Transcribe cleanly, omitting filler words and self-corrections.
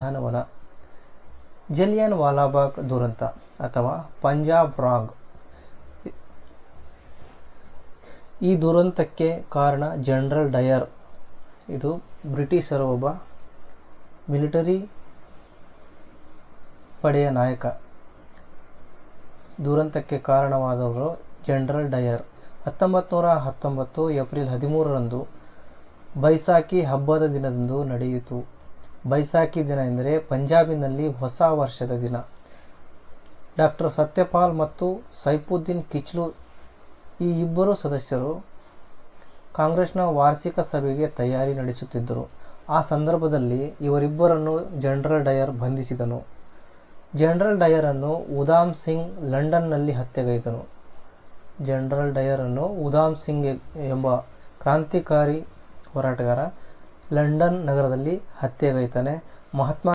ಉದ್ಯಾನವನ. ಜಲಿಯನ್ ವಾಲಾಬಾಗ್ ದುರಂತ ಅಥವಾ ಪಂಜಾಬ್ ರಾಗ್. ಈ ದುರಂತಕ್ಕೆ ಕಾರಣ ಜನರಲ್ ಡಯರ್. ಇದು ಬ್ರಿಟಿಷರ ಒಬ್ಬ ಮಿಲಿಟರಿ ಪಡೆಯ ನಾಯಕ. ದುರಂತಕ್ಕೆ ಕಾರಣವಾದವರು ಜನರಲ್ ಡಯರ್. 1919 ಏಪ್ರಿಲ್ 13ರಂದು ಬೈಸಾಖಿ ಹಬ್ಬದ ದಿನದಂದು ನಡೆಯಿತು. ಬೈಸಾಖಿ ದಿನ ಎಂದರೆ ಪಂಜಾಬಿನಲ್ಲಿ ಹೊಸ ವರ್ಷದ ದಿನ. ಡಾಕ್ಟರ್ ಸತ್ಯಪಾಲ್ ಮತ್ತು ಸೈಫುದ್ದೀನ್ ಕಿಚ್ಲು ಈ ಇಬ್ಬರು ಸದಸ್ಯರು ಕಾಂಗ್ರೆಸ್ನ ವಾರ್ಷಿಕ ಸಭೆಗೆ ತಯಾರಿ ನಡೆಸುತ್ತಿದ್ದರು. ಆ ಸಂದರ್ಭದಲ್ಲಿ ಇವರಿಬ್ಬರನ್ನು general Dyer ಬಂಧಿಸಿದನು. General ಡಯರನ್ನು Udham Singh ಲಂಡನ್ನಲ್ಲಿ ಹತ್ಯೆಗೈದನು. ಜನರಲ್ ಡಯರನ್ನು ಉಧಾಮ್ ಸಿಂಗ್ ಎಂಬ ಕ್ರಾಂತಿಕಾರಿ ಹೋರಾಟಗಾರ ಲಂಡನ್ ನಗರದಲ್ಲಿ ಹತ್ಯೆಗೈತಾನೆ. ಮಹಾತ್ಮ